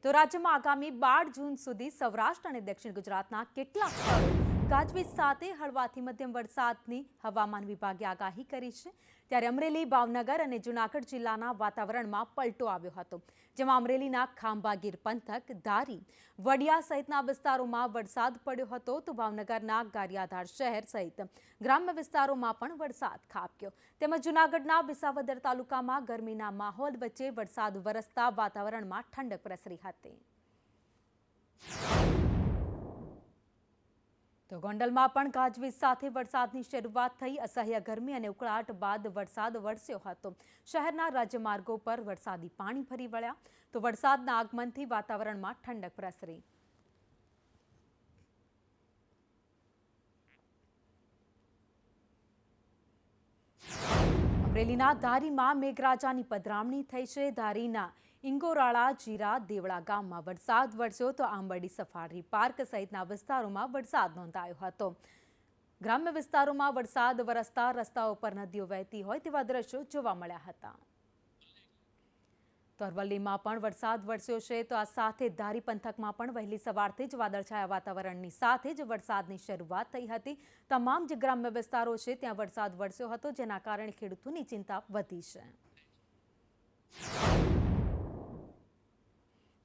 તો રાજ્યમાં આગામી 12 જૂન સુધી સૌરાષ્ટ્ર અને દક્ષિણ ગુજરાતના કેટલાક સ્થળો ગાજવીજ સાથે હળવાથી મધ્યમ વરસાદની હવામાન વિભાગે આગાહી કરી છે। ત્યારે અમરેલી, ભાવનગર અને જૂનાગઢ જિલ્લાના વાતાવરણમાં પલટો આવ્યો હતો, જેમાં અમરેલીના ખાંભા ગીર પંથક, ધારી, વડિયા સહિતના વિસ્તારોમાં વરસાદ પડ્યો હતો, તો ભાવનગરના ગારિયાધાર શહેર સહિત ગ્રામ્ય વિસ્તારોમાં પણ વરસાદ ખાબક્યો। તેમજ જૂનાગઢના વિસાવદર તાલુકામાં ગરમીના માહોલ વચ્ચે વરસાદ વરસતા વાતાવરણમાં ઠંડક પ્રસરી હતી। તો ગોંડલમાં પણ ગાજવીજ સાથે વરસાદની શરૂઆત થઈ। અસહ્ય ગરમી અને ઉકળાટ બાદ વરસાદ વરસ્યો હતો। શહેરના રાજમાર્ગો પર વરસાદી પાણી ફરી વળ્યા, તો વરસાદના આગમનથી વાતાવરણમાં ઠંડક પ્રસરી। અમરેલીના ધારીમાં મેઘરાજાની પધરામણી થઈ છે। ધારીના ઇંગોરાળા, જીરા, દેવળા ગામમાં વરસાદ વરસ્યો, તો આંબરડી સફારી પાર્ક સહિતના વિસ્તારોમાં વરસાદ નોંધાયો હતો। ગ્રામ્ય વિસ્તારોમાં વરસાદ વરસતા રસ્તાઓ પર નદીઓ વહેતી હોય તેવા દ્રશ્યો જોવા મળ્યા હતા। તો અરવલ્લીમાં પણ વરસાદ વરસ્યો છે, તો આ સાથે ધારી પંથકમાં પણ વહેલી સવારથી જ વાદળછાયા વાતાવરણની સાથે જ વરસાદની શરૂઆત થઈ હતી। તમામ જે ગ્રામ્ય વિસ્તારો છે ત્યાં વરસાદ વરસ્યો હતો, જેના કારણે ખેડૂતોની ચિંતા વધી છે।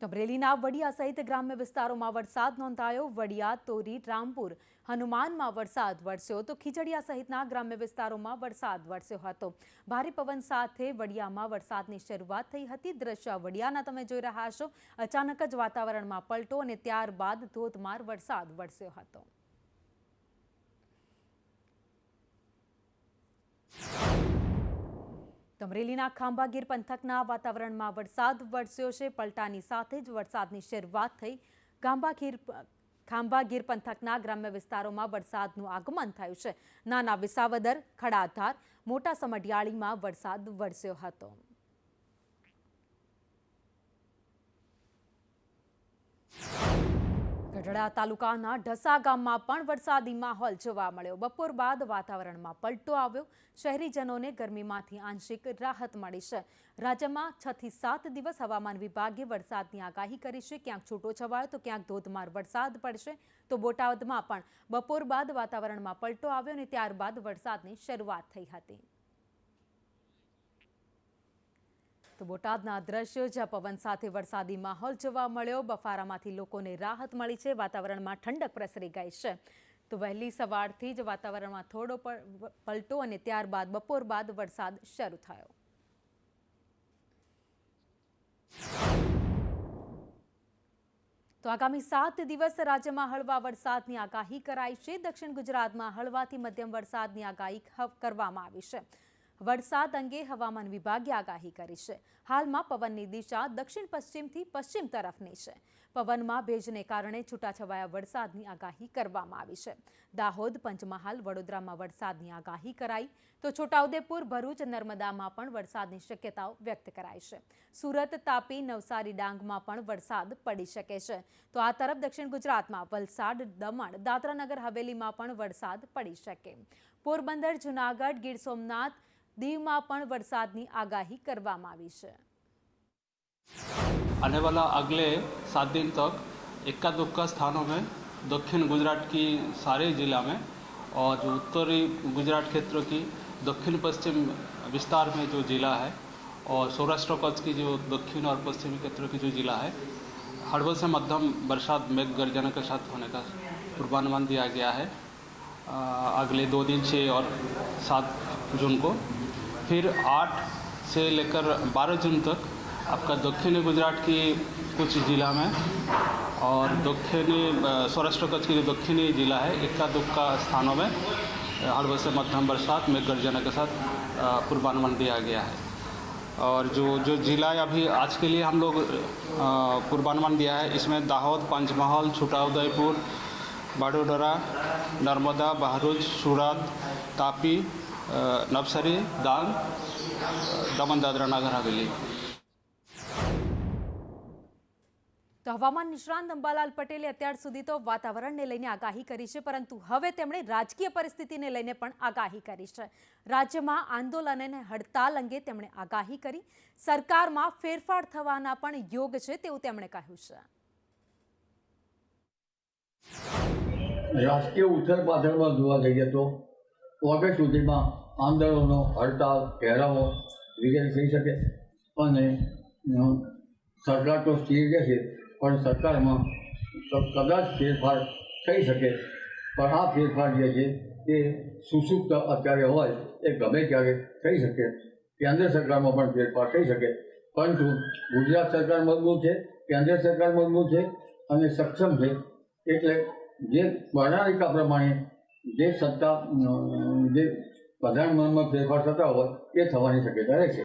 તો અમરેલીના વડિયા સહિત ગ્રામ્ય વિસ્તારોમાં વરસાદ નોંધાયો। વડિયા, તોરી, રામપુર, હનુમાનમાં વરસાદ વરસ્યો, તો ખીજડીયા સહિતના ગ્રામ્ય વિસ્તારોમાં વરસાદ વરસ્યો હતો। ભારે પવન સાથે વડિયામાં વરસાદની શરૂઆત થઈ હતી। દ્રશ્ય વડિયાના તમે જોઈ રહ્યા છો। અચાનક જ વાતાવરણમાં પલટો અને ત્યારબાદ ધોધમાર વરસાદ વરસ્યો હતો। અમરેલીના ખાંભા ગીર પંથકના વાતાવરણમાં વરસાદ વરસ્યો છે। પલટાની સાથે જ વરસાદની શરૂઆત થઈ। ખાંભા ગીર પંથકના ગ્રામ્ય વિસ્તારોમાં વરસાદનું આગમન થયું છે। નાના વિસાવદર, ખડાધાર, મોટા સમઢિયાળીમાં વરસાદ વરસ્યો હતો। ગઢડા તાલુકાના ઢસા ગામમાં પણ વરસાદી માહોલ જોવા મળ્યો। બપોર બાદ વાતાવરણમાં પલટો આવ્યો। શહેરીજનોને ગરમીમાંથી આંશિક રાહત મળી છે। રાજ્યમાં 6 થી 7 દિવસ હવામાન વિભાગે વરસાદની આગાહી કરી છે। ક્યાંક છૂટોછવાયો તો ક્યાંક ધોધમાર વરસાદ પડશે। તો બોટાદમાં પણ બપોર બાદ વાતાવરણમાં પલટો આવ્યો અને ત્યારબાદ વરસાદની શરૂઆત થઈ હતી। તો બોટાદના દ્રશ્યો, જ્યાં પવન સાથે વરસાદી માહોલ જોવા મળ્યો। બફારામાંથી લોકોને રાહત મળી છે। વાતાવરણમાં ઠંડક પ્રસરી ગઈ છે। તો વહેલી સવારથી જ વાતાવરણમાં થોડો પલટો અને ત્યારબાદ બપોર બાદ વરસાદ શરૂ થયો। તો આગામી 7 દિવસ રાજ્યમાં હળવા વરસાદની આગાહી કરાઈ છે। દક્ષિણ ગુજરાતમાં હળવાથી મધ્યમ વરસાદની આગાહી કરવામાં આવી છે। વરસાદ અંગે હવામાન વિભાગે આગાહી કરી છે। હાલમાં પવનની દિશા દક્ષિણ પશ્ચિમથી પશ્ચિમ તરફની છે। પવનમાં ભેજને કારણે છૂટાછવાયા વરસાદની આગાહી કરવામાં આવી છે। દાહોદ, પંચમહાલ, વડોદરામાં વરસાદની આગાહી કરાઈ, તો છોટાઉદેપુર, ભરૂચ, નર્મદામાં પણ વરસાદની શક્યતાઓ વ્યક્ત કરાઈ છે। સુરત, તાપી, નવસારી, ડાંગમાં પણ વરસાદ પડી શકે છે। તો આ તરફ દક્ષિણ ગુજરાતમાં વલસાડ, દમણ, દાદરાનગર હવેલીમાં પણ વરસાદ પડી શકે। પોરબંદર, જૂનાગઢ, ગીર સોમનાથ, દીવમાં પણ वरसादनी आगाही કરવામાં આવી છે। आने वाला अगले 7 दिन तक इक्का दुक्का स्थानों में दक्षिण गुजरात की सारे जिला में और जो उत्तरी गुजरात क्षेत्र की दक्षिण पश्चिम विस्तार में जो जिला है और सौराष्ट्र कच्छ की जो दक्षिण और पश्चिमी क्षेत्र की जो जिला है, हड़बल से मध्यम बरसात मेघ गर्जना के साथ होने का पूर्वानुमान दिया गया है अगले 2 दिन 6 और 7 जून को। फिर 8 से लेकर 12 जून तक आपका दक्षिणी गुजरात की कुछ जिला में और दक्षिणी सौराष्ट्र कच्छ की जो दक्षिणी जिला है, इक्का दुक्का स्थानों में हड़बल से मध्यम बरसात मेघ गर्जना के साथ पूर्वानुमान दिया गया है। और जो जिला अभी आज के लिए हम लोग पूर्वानुमान दिया है, इसमें दाहोद, पंचमहाल, छोटाउदेपुर, वडोदरा, नर्मदा, बहरोज, सूरत, तापी, नवसारी, डांग, दमन, दादरा नगर हवेली। તો હવામાન નિષ્ણાંત અંબાલાલ પટેલે અત્યાર સુધી તો વાતાવરણને લઈને આગાહી કરી છે, પરંતુ હવે તેમણે રાજકીય પરિસ્થિતિને લઈને પણ આગાહી કરી છે. રાજ્યમાં આંદોલન અને હડતાલ અંગે તેમણે આગાહી કરી. સરકારમાં ફેરફાર થવાના પણ યોગ છે તેવું તેમણે કહ્યું છે. રાજકીય ઉથલ પાથલમાં જોવા જઈએ તો ઓગસ્ટ સુધીમાં આંદોલનો, હડતાલ, ઘેરાવો વગેરે થઈ શકે અને સરકાર તો સ્થિર રહેશે, પણ સરકારમાં કદાચ ફેરફાર થઈ શકે. પણ આ ફેરફાર જે છે તે સુસુપ્ત અત્યારે હોય એ ગમે ત્યારે થઈ શકે. કેન્દ્ર સરકારમાં પણ ફેરફાર થઈ શકે, પરંતુ ગુજરાત સરકાર મજબૂત છે, કેન્દ્ર સરકાર મજબૂત છે અને સક્ષમ છે. એટલે જે પ્રણાલિકા પ્રમાણે જે સત્તા જે પ્રધાનમંત્રીમાં ફેરફાર થતા હોય એ થવાની શક્યતા રહેશે.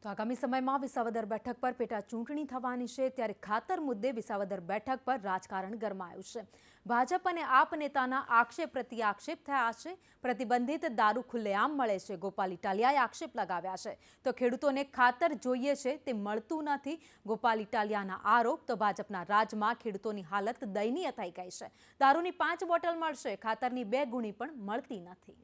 તો આગામી સમયમાં વિસાવદર બેઠક પર પેટા ચૂંટણી થવાની છે, ત્યારે ખાતર મુદ્દે વિસાવદર બેઠક પર રાજકારણ ગરમાયું છે. ભાજપ અને આપ નેતાના આક્ષેપ પ્રતિ આક્ષેપ થયા છે. પ્રતિબંધિત દારૂ ખુલ્લેઆમ મળે છે, ગોપાલ ઇટાલિયાએ આક્ષેપ લગાવ્યા છે. તો ખેડૂતોને ખાતર જોઈએ છે તે મળતું નથી, ગોપાલ ઇટાલિયાના આરોપ. તો ભાજપના રાજમાં ખેડૂતોની હાલત દયનીય થઈ ગઈ છે. દારૂની 5 બોટલ મળશે, ખાતરની 2 ગુણી પણ મળતી નથી.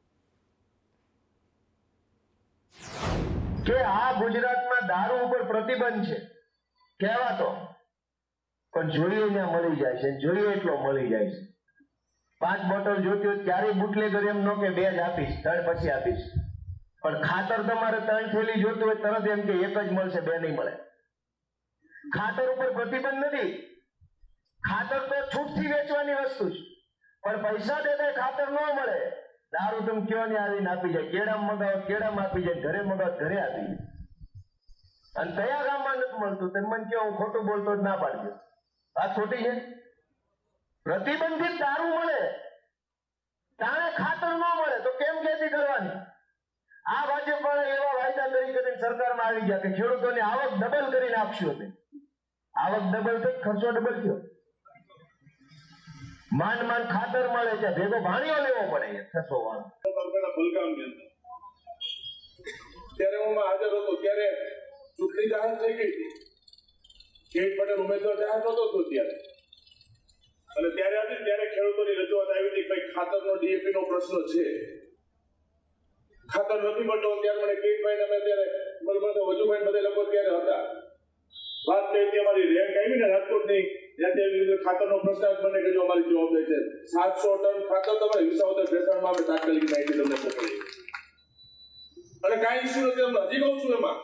કે આ ગુજરાતમાં દારૂ ઉપર પ્રતિબંધ છે કહેવાતો, પણ જોઈએ ત્યાં મળી જાય છે, જોઈએ એટલો મળી જાય છે. 5 બોટલ જોતી હોય ક્યારેય બુટલેગર એમ ન કે 2 જ આપીશ, 3 પછી આપીશ. પણ ખાતર તમારે 3 થેલી જોતું હોય તરત એમ કે 1 જ મળશે, 2 નહીં મળે. ખાતર ઉપર પ્રતિબંધ નથી. ખાતર તો છૂટથી વેચવાની વસ્તુ છે, પણ પૈસા દેતા ખાતર ન મળે. દારૂ તમે કયો ને આવીને આપી જાય, કેળામાં મગાવો કેળામાં આપી જાય, ઘરે મગાવો ઘરે આપી જાય. અને કયા ગામમાં નથી મળતું તમે મને કહો, હું ખોટું બોલતો જ ના પાડજો. વાત ખોટી છે. પ્રતિબંધિત દારૂ મળે તાણે ખાતર ન મળે તો કેમ ખેતી કરવાની? આ ભાજપ વાળા એવા વાયદા કરીને સરકારમાં આવી ગયા કે ખેડૂતોની આવક ડબલ કરીને આપશું અમે. આવક ડબલ થઈ, ખર્ચો ડબલ થયો. માંડ ખાતર મળે છે, ભેગો ભાણિયો લેવો પડે 600 વાળો. ત્યારે હું હાજર હતો ત્યારે ચૂંટણી જાહેર થઈ ગઈ હતી. કેટ પટેલ ઉમેદવાર જાહેર નહોતો થયો ત્યારે, અને ત્યારે હતી ત્યારે ખેડૂતોની રજૂઆત આવી હતી ભાઈ ખાતરનો ડીએપી નો પ્રશ્ન છે, ખાતર નથી મળતો. ત્યારે મને કેટભાઈ ને ત્યારે વજુભાઈ બધા લોકો ત્યારે હતા. વાત થઈ હતી અમારી રેન્ક આવી ને રાજકોટની, ત્યાં ખાતરનો પ્રસ્તાવ બને કે જો અમારી જવાબદારી છે 700 ટન ખાતર તમારે વિસાવદર ભેસાણમાં અમે તાત્કાલિક માહિતી તમને મોકલી. અને કાંઈ ઇસ્યુ નથી. તમને હજી કહું છું એમાં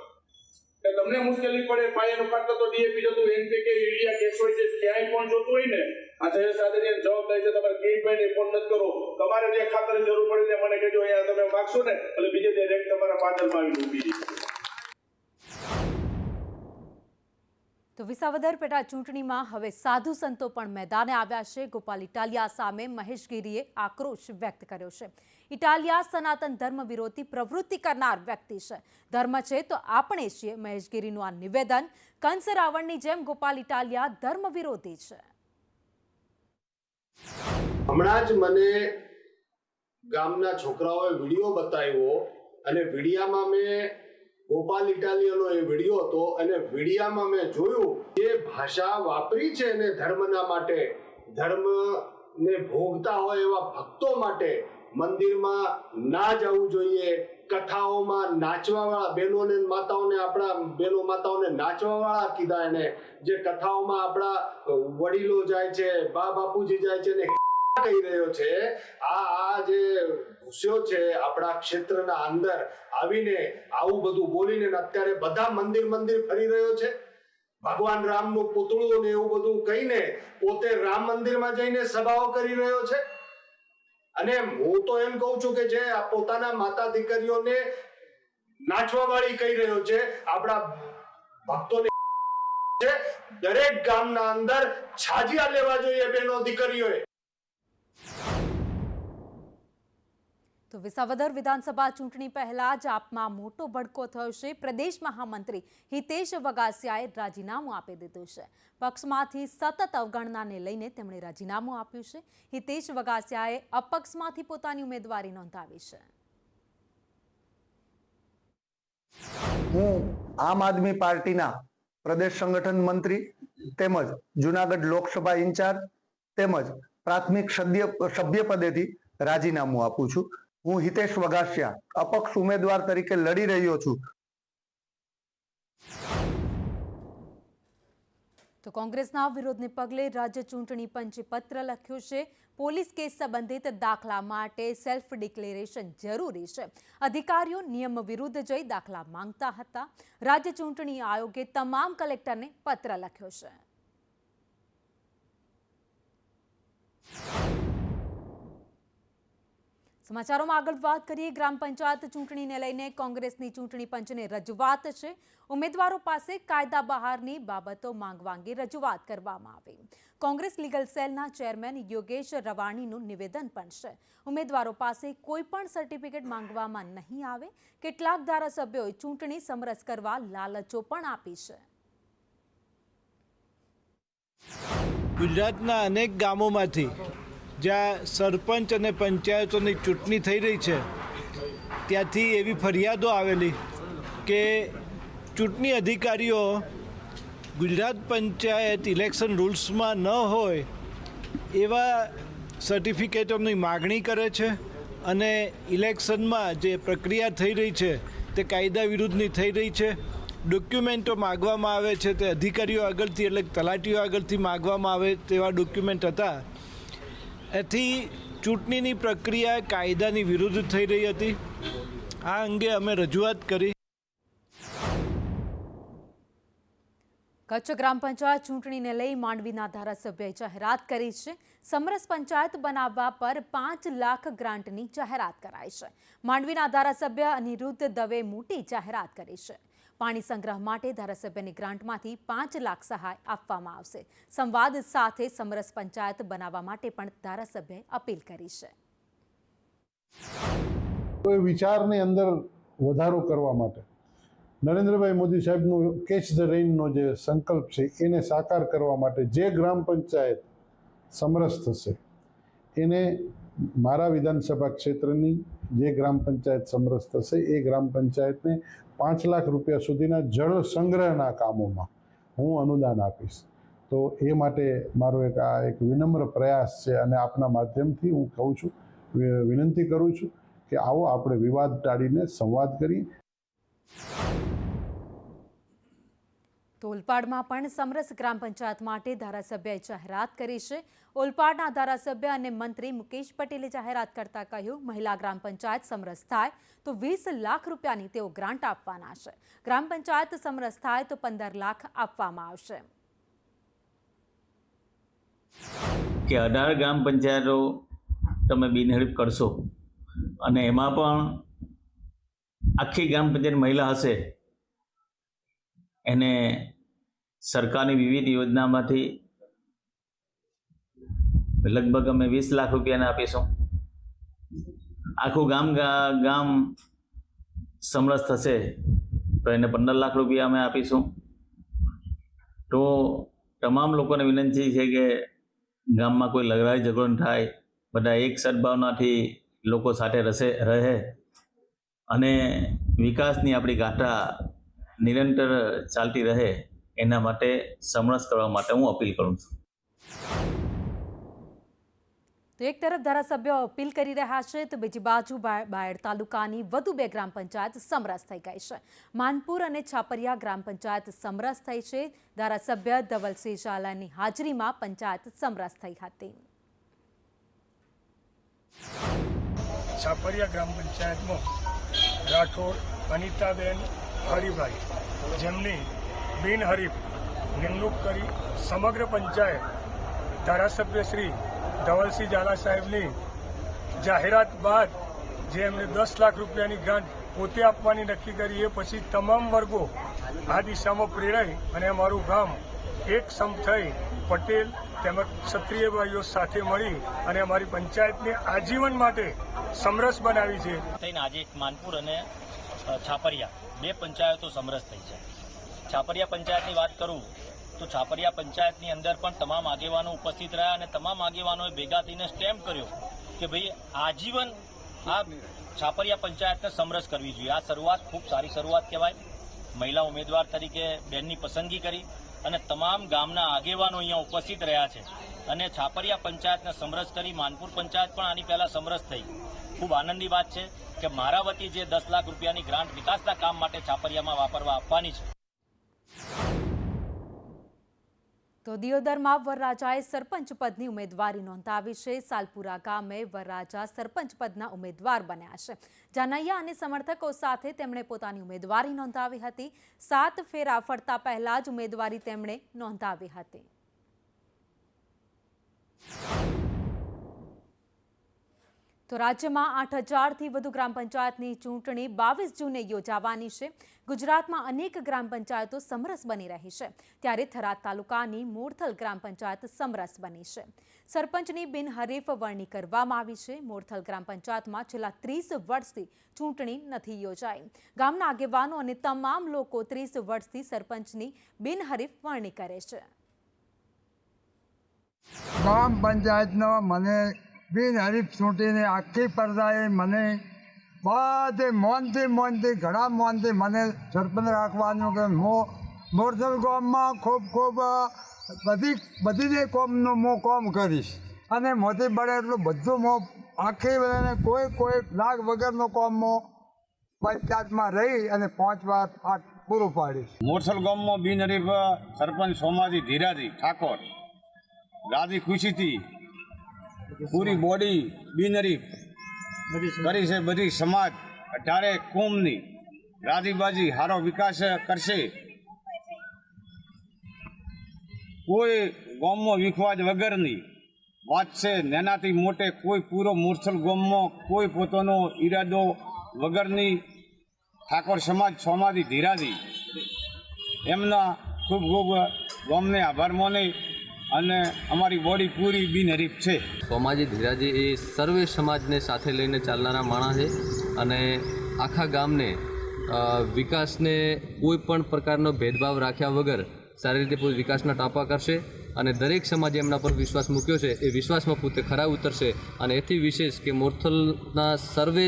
કે તમને મુશ્કેલી પડે, પાયાનું ખાતર તો ડીએપી જતું, એનપીકે, યુરિયા, કેસોઇડ જે ક્યાંય પણ જોતું હોય ને, આ જયેશ રાદડિયાની જવાબદારી છે. તમારે કેટભાઈને ફોન નથી કરો, તમારે જે ખાતરની જરૂર પડે ત્યાં મને કહેજો, અહીંયા તમે માગશો ને એટલે બીજે તે રેક તમારા પાદરમાં આવીને ઊભી રહી. તો વિસાવદર પેટા ચૂંટણીમાં હવે સાધુ સંતો પણ મેદાને આવ્યા છે. ગોપાલ ઇટાલિયા સામે મહેશ ગીરીએ આક્રોશ વ્યક્ત કર્યો છે. ઇટાલિયા સનાતન ધર્મ વિરોધી પ્રવૃત્તિ કરનાર વ્યક્તિ છે. ધર્મ છે તો આપણે છીએ, મહેશ ગીરીનું આ નિવેદન. કંસ રાવણની જેમ ગોપાલ ઇટાલિયા ધર્મ વિરોધી છે. હમણાં જ મને ગામના છોકરાઓએ વિડીયો બતાવ્યો અને વિડીયામાં મેં ગોપાલ ઇટાલિયાનો એ વિડીયો હતો અને વિડીયામાં મેં જોયું જે ભાષા વાપરી છે ને ધર્મના માટે, ધર્મને ભોગતા હોય એવા ભક્તો માટે મંદિરમાં ના જવું જોઈએ, કથાઓમાં નાચવાવાળા બહેનોને માતાઓને, આપણા બહેનો માતાઓને નાચવાવાળા કીધા એને, જે કથાઓમાં આપણા વડીલો જાય છે, બા બાપુજી જાય છે ને કહી રહ્યો છે. આ જે ઘૂસ્યો છે આપણા ક્ષેત્રના અંદર આવીને આવું બધું બોલીને અત્યારે બધા મંદિર ફરી રહ્યો છે. ભગવાન રામનું પૂતળું ને એવું બધું કહીને પોતે રામ મંદિરમાં જઈને સભાઓ કરી રહ્યો છે. અને હું તો એમ કહું છું કે જે પોતાના માતા દીકરીઓને નાચવા વાળી કહી રહ્યો છે, આપણા ભક્તોને દરેક ગામના અંદર છાજિયા લેવા જોઈએ બહેનો દીકરીઓએ. તો વિસાવદર વિધાનસભા ચૂંટણી પહેલા જ આપમાં મોટો ભડકો થયો છે. પ્રદેશ મહામંત્રી હિતેશ વગાસિયાએ રાજીનામું આપી દીધું છે. પક્ષમાંથી સતત અવગણનાને લઈને તેમણે રાજીનામું આપ્યું છે. હિતેશ વગાસિયાએ અપક્ષમાંથી પોતાની ઉમેદવારી નોંધાવી છે. હું આમ આદમી પાર્ટીના પ્રદેશ સંગઠન મંત્રી તેમજ જુનાગઢ લોકસભા ઇન્ચાર્જ તેમજ પ્રાથમિક સભ્ય પદેથી રાજીનામું આપું છું. હું હિતેશ વઘાસિયા અપક્ષ ઉમેદવાર તરીકે લડી રહ્યો છું. તો કોંગ્રેસના વિરોધને પગલે રાજ્ય ચૂંટણી પંચે પત્ર લખ્યો છે. પોલીસ કેસ સંબંધિત દાખલા માટે સેલ્ફ ડિક્લેરેશન જરૂરી છે. અધિકારીઓ નિયમ વિરુદ્ધ જઈ દાખલા માંગતા હતા. રાજ્ય ચૂંટણી આયોગે તમામ કલેક્ટરને પત્ર લખ્યો છે. સમાચારોમાં આગળ વાત કરીએ. ગ્રામ પંચાયત ચૂંટણીને લઈને કોંગ્રેસની ચૂંટણી પંચને રજૂઆત છે. ઉમેદવારો પાસે કાયદા બહારની બાબતો માંગવા અંગે રજૂઆત કરવામાં આવી. કોંગ્રેસ લીગલ સેલના ચેરમેન યોગેશ રવાણીનું નિવેદન પણ છે. ઉમેદવારો પાસે કોઈ પણ સર્ટિફિકેટ માંગવામાં નહીં આવે. કેટલાક ધારાસભ્યોએ ચૂંટણી સમરસ કરવા લાલચો પણ આપી છે. ગુજરાતના અનેક ગામોમાંથી જ્યાં સરપંચ અને પંચાયતોની ચૂંટણી થઈ રહી છે ત્યાંથી એવી ફરિયાદો આવેલી કે ચૂંટણી અધિકારીઓ ગુજરાત પંચાયત ઇલેક્શન રૂલ્સમાં ન હોય એવા સર્ટિફિકેટોની માગણી કરે છે અને ઇલેક્શનમાં જે પ્રક્રિયા થઈ રહી છે તે કાયદા વિરુદ્ધની થઈ રહી છે. ડોક્યુમેન્ટો માગવામાં આવે છે તે અધિકારીઓ આગળથી એટલે તલાટીઓ આગળથી માગવામાં આવે તેવા ડોક્યુમેન્ટ હતા. એથી ચૂંટણીની પ્રક્રિયા કાયદાની વિરુદ્ધ થઈ રહી હતી. આ અંગે અમે રજૂઆત કરી. કચ્છ ગ્રામ પંચાયત ચૂંટણીને લઈ માંડવીના ધારાસભ્યએ જાહેરાત કરી છે. સમરસ પંચાયત બનાવવા પર 5 લાખ ગ્રાન્ટની જાહેરાત કરાઈ છે. માંડવીના ધારાસભ્ય અનિરુદ્ધ દવે મોટી જાહેરાત કરી છે. પાણી સંગ્રહ માટે ધારાસભ્યની ગ્રાન્ટમાંથી 5 લાખ સહાય આપવામાં આવશે. સંવાદ સાથે સમરસ પંચાયત બનાવવા માટે પણ ધારાસભ્યએ અપીલ કરી છે. કોઈ વિચારની અંદર વધારો કરવા માટે નરેન્દ્રભાઈ મોદી સાહેબનું કેચ ધ રેઇનનો જે સંકલ્પ છે એને સાકાર કરવા માટે જે ગ્રામ પંચાયત સમરસ થશે એને મારા વિધાનસભા ક્ષેત્રની જે ગ્રામ પંચાયત સમરસ થશે એ ગ્રામ પંચાયતને 5 લાખ રૂપિયા સુધીના જળ સંગ્રહના કામોમાં હું અનુદાન આપીશ. તો એ માટે મારો એક વિનમ્ર પ્રયાસ છે અને આપના માધ્યમથી હું કહું છું, વિનંતી કરું છું કે આવો આપણે વિવાદ ટાળીને સંવાદ કરીએ. તો ઓલપાડમાં પણ સમરસ ગ્રામ પંચાયત માટે ધારાસભ્યએ જાહેરાત કરી છે. ઓલપાડના ધારાસભ્ય અને મંત્રી મુકેશ પટેલે જાહેરાત કરતા કહ્યું, મહિલા ગ્રામ પંચાયત સમરસ થાય તો 20 લાખ રૂપિયાની તેઓ ગ્રાન્ટ આપવાના છે. ગ્રામ પંચાયત સમરસ થાય તો 15 લાખ આપવામાં આવશે. કે 18 ગ્રામ પંચાયતો તમે બિનહરીફ કરશો અને એમાં પણ આખી ગ્રામ પંચાયત મહિલા હશે એને સરકારની વિવિધ યોજનામાંથી લગભગ અમે 20 લાખ રૂપિયાને આપીશું. આખું ગામ સમરસ થશે તો એને 15 લાખ રૂપિયા અમે આપીશું. તો તમામ લોકોને વિનંતી છે કે ગામમાં કોઈ લડાઈ ઝઘડો ન થાય, બધા એક સદભાવનાથી લોકો સાથે રહે અને વિકાસની આપણી ગાથા નિરંતર ચાલતી રહે એના માટે સમરસ કરવા માટે હું અપીલ કરું છું. તો એક તરફ ધારાસભ્યો અપીલ કરી રહ્યા છે તો બીજી બાજુ બાયડ તાલુકાની વધુ 2 ગ્રામ પંચાયત સમરસ થઈ ગઈ છે. માનપુર અને છાપરિયા ગ્રામ પંચાયત સમરસ થઈ છે. ધારાસભ્ય ધવલસિંહ ઝાલાની હાજરીમાં પંચાયત સમરસ થઈ હતી. છાપરિયા ગ્રામ પંચાયતમાં રાઠોડ અનિતાબેન હરિભાઈ જેમની બિનહરીફ નિમણૂક કરી સમગ્ર પંચાયત ધારાસભ્ય શ્રી ધવલસિંહ ઝાલા સાહેબની જાહેરાત બાદ જે એમને 10 લાખ રૂપિયાની ગ્રાન્ટ પોતે આપવાની નક્કી કરી, એ પછી તમામ વર્ગો આ દિશામાં પ્રેરાઈ અને અમારું ગામ એક સમ થઈ પટેલ તેમજ ક્ષત્રિય ભાઈઓ સાથે મળી અને અમારી પંચાયતને આજીવન માટે સમરસ બનાવી છે. આજે માનપુર અને છાપરિયા 2 પંચાયતો સમરસ થઈ છે. છાપરિયા પંચાયતની વાત કરું તો છાપરિયા પંચાયતની અંદર પણ તમામ આગેવાનો ઉપસ્થિત રહ્યા અને તમામ આગેવાનોએ ભેગા થઈને સ્ટેમ્પ કર્યો કે ભાઈ આજીવન આ છાપરિયા પંચાયતને સમરસ કરવી જોઈએ. આ શરૂઆત ખૂબ સારી શરૂઆત કહેવાય. મહિલા ઉમેદવાર તરીકે બેનની પસંદગી કરી અને તમામ ગામના આગેવાનો અહીંયા ઉપસ્થિત રહ્યા છે અને છાપરિયા પંચાયતને સમરસ કરી માનપુર પંચાયત પણ આની પહેલા સમરસ થઈ. ખૂબ આનંદની વાત છે કે મારા વતી જે 10 લાખ રૂપિયાની ગ્રાન્ટ વિકાસના કામ માટે છાપરિયામાં વાપરવા આપવાની છે. તો દિયોદરમાં વરરાજાએ સરપંચ પદની ઉમેદવારી નોંધાવી છે. સાલપુરા ગામે વરરાજા સરપંચ પદના ઉમેદવાર બન્યા છે. જાનૈયા અને સમર્થકો સાથે તેમણે પોતાની ઉમેદવારી નોંધાવી હતી. 7 ફેરા ફરતા પહેલા જ ઉમેદવારી તેમણે નોંધાવી હતી. તો રાજ્યમાં 8000થી વધુ ગ્રામ પંચાયતની ચૂંટણી 22 જૂને યોજાવાની છે. ગુજરાતમાં અનેક ગ્રામ પંચાયતો સમરસ બની રહી છે, ત્યારે થરાદ તાલુકાની મોરથલ ગ્રામ પંચાયત સમરસ બની છે. સરપંચની બિનહરીફ વરણી કરવામાં આવી છે. મોરથલ ગ્રામ પંચાયતમાં છેલ્લા 30 વર્ષથી ચૂંટણી નથી યોજાઈ. ગામના આગેવાનો અને તમામ લોકો 30 વર્ષથી સરપંચની બિનહરીફ વરણી કરે છે. ગ્રામ પંચાયતનો મને બિનહરીફ ચૂંટીને આખી પરદાએ મને બધે મોનથી ઘણા મોનથી મને સરપંચ રાખવાનું કે મોરથલ ગામમાં ખૂબ બધી જ કોમનું હું કોમ કરીશ અને મોતી બળે એટલું બધું હું આખી બધાને કોઈ લાગ વગરનો કોમ હું પંચાયતમાં રહી અને 5 વાર પૂરું પાડીશ. મોરથલ ગામમાં બિનહરીફ સરપંચ સોમાજી ધીરાજી ઠાકોર રાજી ખુશીથી પૂરી બોડી બિનહરીફ કરી છે. બધી સમાજ 18 કોમની રાજીબાજી સારો વિકાસ કરશે. કોઈ ગામમાં વિખવાદ વગરની વાત છે. નાનાથી મોટે કોઈ પૂરો મોરથલ ગામમાં કોઈ પોતાનો ઈરાદો વગરની ઠાકોર સમાજ સોમાજી ધીરાજી એમના ખૂબ ગામને આભાર માને અને અમારી બોડી પૂરી બિનહરીફ છે. સોમાજી ધીરાજી એ સર્વે સમાજને સાથે લઈને ચાલનારા માણસ છે અને આખા ગામને વિકાસને કોઈ પણ પ્રકારનો ભેદભાવ રાખ્યા વગર સારી રીતે વિકાસના ટાંપા કરશે અને દરેક સમાજે એમના પર વિશ્વાસ મૂક્યો છે એ વિશ્વાસમાં પોતે ખરા ઉતરશે. અને એથી વિશેષ કે મોરથલના સર્વે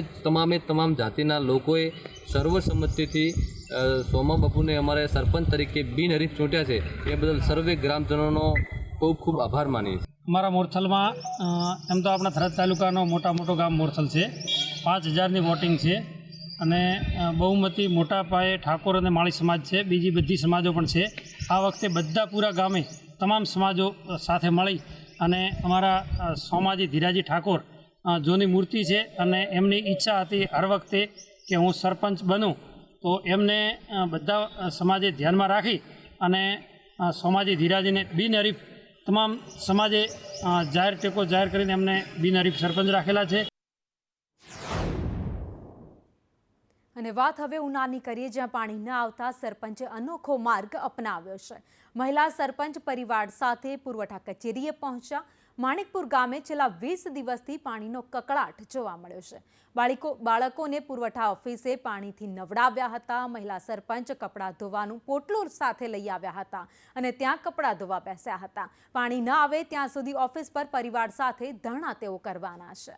તમામ જાતિના લોકોએ સર્વસંમતિથી સોમા બાપુને અમારે સરપંચ તરીકે બિનહરીફ ચૂંટ્યા છે એ બદલ સર્વે ગ્રામજનોનો ખૂબ આભાર માનીએ છીએ. અમારા મોરથલમાં એમ તો આપણા થરાદ તાલુકાનો મોટો ગામ મોરથલ છે. 5000ની વોટિંગ છે અને બહુમતી મોટા પાયે ઠાકોર અને માળી સમાજ છે. બીજી બધી સમાજો પણ છે. આ વખતે બધા પૂરા ગામે તમામ સમાજો સાથે મળી અને અમારા સોમાજી ધીરાજી ઠાકોર જોની મૂર્તિ છે અને એમની ઈચ્છા હતી હર વખતે કે હું સરપંચ બનું, તો એમને બધા સમાજે ધ્યાનમાં રાખી અને સોમાજી ધીરાજીને બિનહરીફ તમામ સમાજે જાહેર ટેકો જાહેર કરીને એમને બિનહરીફ સરપંચ રાખેલા છે. અને વાત હવે ઉનાની કરીએ, જ્યાં પાણી ન આવતા સરપંચે અનોખો માર્ગ અપનાવ્યો છે. મહિલા સરપંચ પરિવાર સાથે પુરવઠા કચેરીએ પહોંચ્યા. માણિકપુર ગામે છેલ્લા 20 દિવસથી પાણીનો કકળાટ જોવા મળ્યો છે. બાળકોને પુરવઠા ઓફિસે પાણીથી નવડાવ્યા હતા. મહિલા સરપંચ કપડાં ધોવાનું પોટલું સાથે લઈ આવ્યા હતા અને ત્યાં કપડાં ધોવા બેસ્યા હતા. પાણી ન આવે ત્યાં સુધી ઓફિસ પર પરિવાર સાથે ધરણા તેઓ કરવાના છે.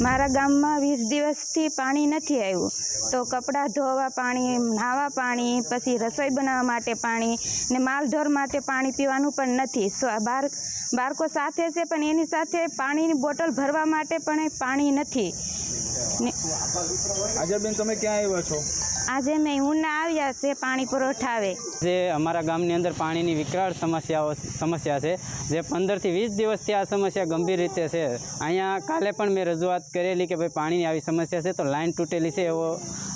મારા ગામમાં 20 દિવસથી પાણી નથી આવ્યું, તો કપડાં ધોવા પાણી, નાહવા પાણી, પછી રસોઈ બનાવવા માટે પાણી ને માલઢોર માટે પાણી પીવાનું પણ નથી. બાળકો સાથે છે પણ એની સાથે પાણીની બોટલ ભરવા માટે પણ પાણી નથી. આજે બેન તમે ક્યાં આવ્યા છો? આજે મેં ઉના આવ્યા છે પાણી પુરવઠાવે. જે અમારા ગામની અંદર પાણીની વિકરાળ સમસ્યા છે, જે 15 થી 20 દિવસથી આ સમસ્યા ગંભીર રીતે છે. અહીંયા કાલે પણ મેં રજૂઆત કરેલી કે ભાઈ પાણીની આવી સમસ્યા છે, તો લાઈન તૂટેલી છે એવો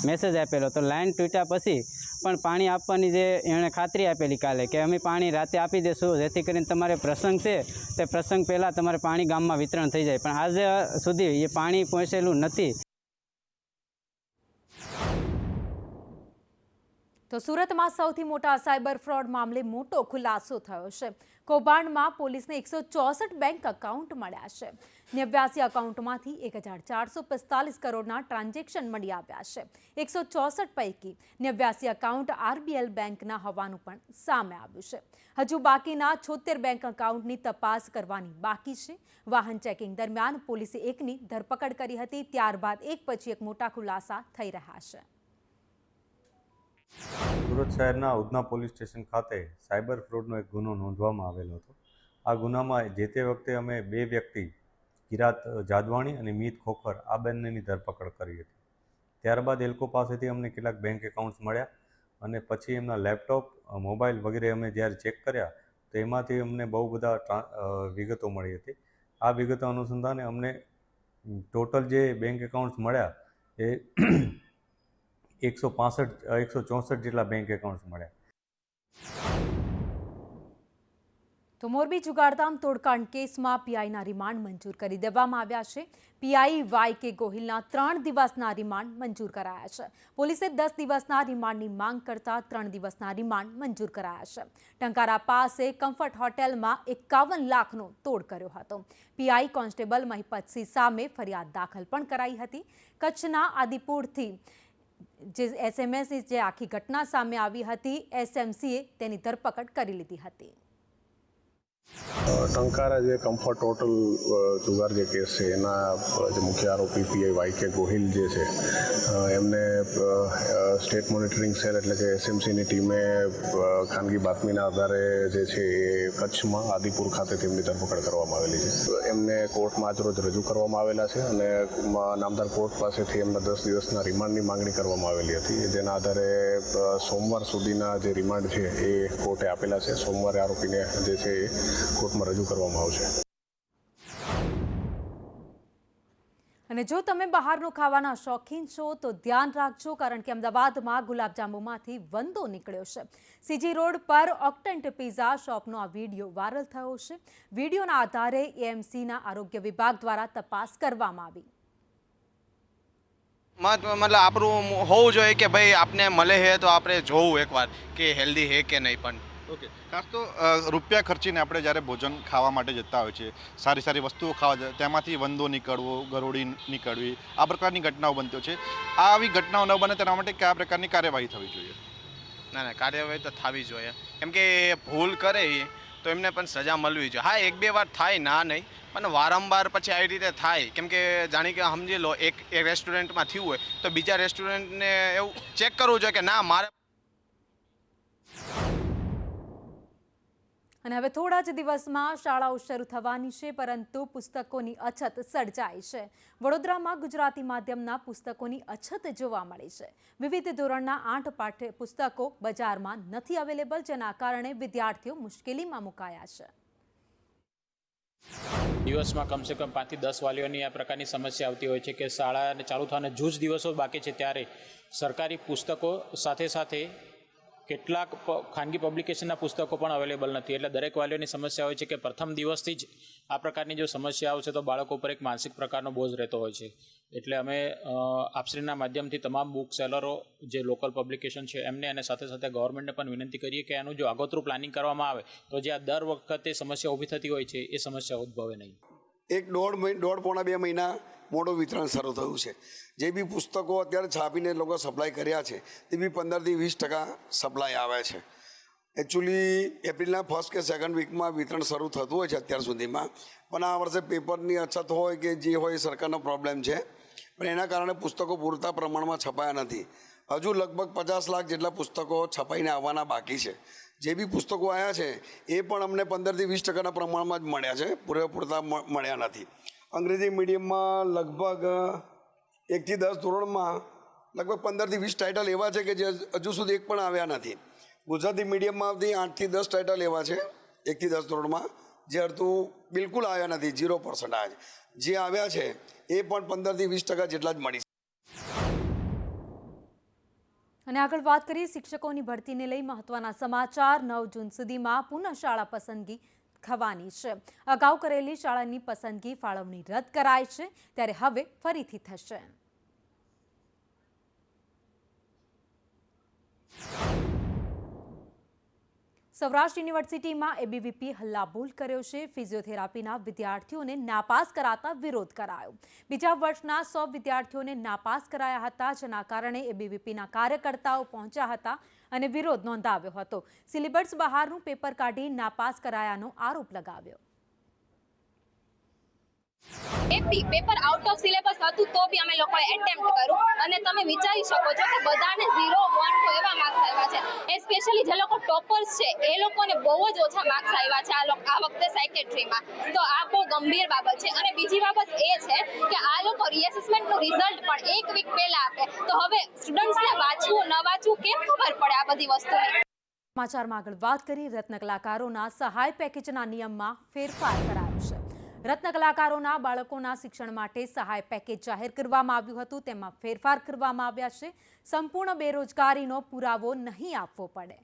મેસેજ આપેલો. તો લાઈન તૂટ્યા પછી પણ પાણી આપવાની જે એણે ખાતરી આપેલી કાલે કે અમે પાણી રાતે આપી દઈશું, જેથી કરીને તમારે પ્રસંગ છે તે પ્રસંગ પહેલાં તમારે પાણી ગામમાં વિતરણ થઈ જાય. પણ આજે સુધી એ પાણી પહોંચેલું નથી. તો સુરતમાં સૌથી મોટા સાયબર ફ્રોડ મામલે મોટો ખુલાસો થયો છે. કૌભાંડમાં પોલીસને 164 બેંક એકાઉન્ટ મળ્યા છે. 89 એકાઉન્ટમાંથી 1445 કરોડના ટ્રાન્ઝેક્શન મળી આવ્યા છે. 164 પૈકી 89 એકાઉન્ટ RBL બેંકના હોવાનું પણ સામે આવ્યું છે. હજુ બાકીના 76 બેંક એકાઉન્ટની તપાસ કરવાની બાકી છે. વાહન ચેકિંગ દરમિયાન પોલીસે એકની ધરપકડ કરી હતી. ત્યારબાદ એક પછી એક મોટા ખુલાસા થઈ રહ્યા છે. સુરત શહેરના ઉધના પોલીસ સ્ટેશન ખાતે સાયબર ફ્રોડનો એક ગુનો નોંધવામાં આવેલો હતો. આ ગુનામાં જે તે વખતે અમે 2 વ્યક્તિ કિરાત જાદવાણી અને મીત ખોખર આ બંનેની ધરપકડ કરી હતી. ત્યારબાદ એ લોકો પાસેથી અમને કેટલાક બેંક એકાઉન્ટ્સ મળ્યા અને પછી એમના લેપટોપ, મોબાઈલ વગેરે અમે જ્યારે ચેક કર્યા તો એમાંથી અમને બહુ બધા વિગતો મળી હતી. આ વિગતો અનુસંધાને અમને ટોટલ જે બેંક એકાઉન્ટ્સ મળ્યા એ 164 જેટલા બેંક એકાઉન્ટ્સ મળ્યા. તો મોરબી જુગારધામ તોડકાંડ કેસમાં પીઆઈના રિમાન્ડ મંજૂર કરી દેવામાં આવ્યા છે. પીઆઈ YK ગોહિલના 3 દિવસના રિમાન્ડ મંજૂર કરાયા છે. પોલીસે 10 દિવસના રિમાન્ડની માંગ કરતા 3 દિવસના રિમાન્ડ મંજૂર કરાયા છે. ટંકારા પાસે કમ્ફર્ટ હોટેલમાં 51 લાખનો તોડ કર્યો હતો. પીઆઈ કોન્સ્ટેબલ મહિપતસિંહ સામે ફરિયાદ દાખલ પણ કરાઈ હતી. કચ્છના આદિપુરથી જે SMS જે આખી ઘટના સામે આવી હતી, SMCએ તેની ધરપકડ કરી લીધી હતી. ટંકારા જે કમ્ફર્ટ હોટલ જુગાર જે કેસ છે એના જે મુખ્ય આરોપી પીઆઈ YK ગોહિલ જે છે એમને સ્ટેટ મોનિટરિંગ સેલ એટલે કે SMCની ટીમે ખાનગી બાતમીના આધારે જે છે એ કચ્છમાં આદિપુર ખાતે તેમની ધરપકડ કરવામાં આવેલી છે. એમને કોર્ટમાં આજરોજ રજૂ કરવામાં આવેલા છે અને નામદાર કોર્ટ પાસેથી એમના 10 દિવસના રિમાન્ડની માંગણી કરવામાં આવેલી હતી. જેના આધારે સોમવાર સુધીના જે રિમાન્ડ છે એ કોર્ટે આપેલા છે. સોમવારે આરોપીને જે છે એ કોર્ટમાં રજૂ કરવામાં આવશે. અને જો તમે બહારનું ખાવાના શોખીન છો તો ધ્યાન રાખજો, કારણ કે અમદાવાદમાં ગુલાબજાંબુમાંથી વંદો નીકળ્યો છે. CG રોડ પર ઓક્ટન્ટ પિઝા શોપનો આ વિડીયો વાયરલ થયો છે. વિડીયોના આધારે AMCના આરોગ્ય વિભાગ દ્વારા તપાસ કરવામાં આવી. મતલબ આપણું હોવું જોઈએ કે ભાઈ આપને મળે છે તો આપણે જોવું એકવાર કે હેલ્ધી છે કે નહીં. પણ ઓકે, ખાસ તો રૂપિયા ખર્ચીને આપણે જ્યારે ભોજન ખાવા માટે જતા હોય છે, સારી સારી વસ્તુઓ ખાવા જાય, તેમાંથી વંદો નીકળવો, ગરોળી નીકળવી, આ પ્રકારની ઘટનાઓ બનતી હોય છે. આવી ઘટનાઓ ન બને તેના માટે કયા પ્રકારની કાર્યવાહી થવી જોઈએ? ના, કાર્યવાહી તો થવી જોઈએ, કેમ કે ભૂલ કરે તો એમને પણ સજા મળવી જોઈએ. હા, 1-2 વાર થાય, ના નહીં, પણ વારંવાર પછી આવી રીતે થાય. કેમ કે જાણી કે સમજી લો એક રેસ્ટોરન્ટમાં થયું હોય તો બીજા રેસ્ટોરન્ટને એવું ચેક કરવું જોઈએ કે ના મારે. અને હવે થોડા જ દિવસમાં શાળાઓ શરૂ થવાની છે, પરંતુ પુસ્તકોની અછત સર્જાઈ છે. વડોદરામાં ગુજરાતી માધ્યમના પુસ્તકોની અછત જોવા મળી છે. વિવિધ ધોરણના 8 પાઠ્ય પુસ્તકો બજારમાં નથી અવેલેબલ, જેના કારણે વિદ્યાર્થીઓ મુશ્કેલીમાં મુકાયા છે. દિવસમાં કમસે કમ 5 થી 10 વાલીઓની આ પ્રકારની સમસ્યા આવતી હોય છે કે શાળા ચાલુ થવાને જૂજ દિવસો બાકી છે ત્યારે સરકારી પુસ્તકો સાથે સાથે કેટલાક ખાનગી પબ્લિકેશનના પુસ્તકો પણ અવેલેબલ નથી. એટલે દરેક વાલીઓની સમસ્યા હોય છે કે પ્રથમ દિવસથી જ આ પ્રકારની જો સમસ્યા આવશે તો બાળકો પર એક માનસિક પ્રકારનો બોજ રહેતો હોય છે. એટલે અમે આપશ્રીના માધ્યમથી તમામ બુક સેલરો જે લોકલ પબ્લિકેશન છે એમને અને સાથે સાથે ગવર્મેન્ટને પણ વિનંતી કરીએ કે એનું જો આગોતરું પ્લાનિંગ કરવામાં આવે તો જે આ દર વખતે સમસ્યા ઊભી થતી હોય છે એ સમસ્યા ઉદ્ભવે નહીં. 1.5-2 મહિના મોડું વિતરણ શરૂ થયું છે. જે બી પુસ્તકો અત્યારે છાપીને લોકો સપ્લાય કર્યા છે તે બી 15 થી 20% સપ્લાય આવે છે. એકચ્યુઅલી એપ્રિલના 1st કે 2nd વીકમાં વિતરણ શરૂ થતું હોય છે અત્યાર સુધીમાં, પણ આ વર્ષે પેપરની અછત હોય કે જે હોય સરકારનો પ્રોબ્લેમ છે, પણ એના કારણે પુસ્તકો પૂરતા પ્રમાણમાં છપાયા નથી. હજુ લગભગ 50 લાખ જેટલા પુસ્તકો છપાઈને આવવાના બાકી છે. જે બી પુસ્તકો આવ્યા છે એ પણ અમને 15 થી 20% પ્રમાણમાં જ મળ્યા છે, પૂરતા મળ્યા નથી. અંગ્રેજી મીડિયમમાં લગભગ 1 થી 10 ધોરણમાં લગભગ 15 થી 20 ટાઇટલ એવા છે કે જે હજુ સુધી એક પણ આવ્યા નથી. ગુજરાતી મીડિયમમાંથી 8 થી 10 ટાઇટલ એવા છે 1 થી 10 ધોરણમાં જે હજુ બિલકુલ આવ્યા નથી, 0% આવ્યા છે. જે આવ્યા છે એ પણ 15 થી 20% જેટલા જ મળી. અને આગળ વાત કરીએ શિક્ષકોની ભરતીને લઈ મહત્વના સમાચાર. 9 જૂન સુધીમાં પુનઃ શાળા પસંદગી થવાની છે. અગાઉ કરેલી શાળાની પસંદગી ફાળવણી રદ કરાઈ છે, ત્યારે હવે ફરીથી થશે. સૌરાષ્ટ્ર યુનિવર્સિટીમાં એબીવીપી હલ્લાબોલ કર્યો છે। ફિઝિયોથેરાપીના વિદ્યાર્થીઓને નાપાસ કરાતા વિરોધ કરાયો। બીજા વર્ષના 100 વિદ્યાર્થીઓને નાપાસ કરાયા હતા, જેના કારણે એબીવીપીના કાર્યકર્તાઓ પહોંચ્યા હતા અને વિરોધ નોંધાવ્યો હતો। સિલેબસ બહારનું પેપર કાઢી નાપાસ કરાયાનો આરોપ લગાવ્યો। પેપર આઉટ ઓફ સિલેબસ હતું તો બી અમે લોકોએ એટેમ્પ્ટ કર્યું અને તમે વિચારી શકો છો કે બધાને 0, 1, 2 એવા માર્ક્સ આવ્યા છે। સ્પેશિયલી જે લોકો ટોપર્સ છે એ લોકોને બહુ જ ઓછા માર્ક્સ આવ્યા છે આ વખતે સાયકેટ્રીમાં। તો આ બહુ ગંભીર બાબત છે। અને બીજી બાબત એ છે કે આ લોકો રીએસેસમેન્ટનું રિઝલ્ટ પણ 1 વીક પહેલા આપે, તો હવે સ્ટુડન્ટ્સને વાંચવું ન વાંચવું કેમ ખબર પડે આ બધી વસ્તુની। સમાચારમાં આગળ વાત કરી રત્ન કલાકારોના સહાય પેકેજના નિયમમાં ફેરફાર કરાયો છે। રત્ન કલાકારોના બાળકોના શિક્ષણ માટે સહાય પેકેજ જાહેર કરવામાં આવ્યું હતું, તેમાં ફેરફાર કરવામાં આવ્યા છે। સંપૂર્ણ બેરોજગારીનો પુરાવો નહીં આપવો પડે।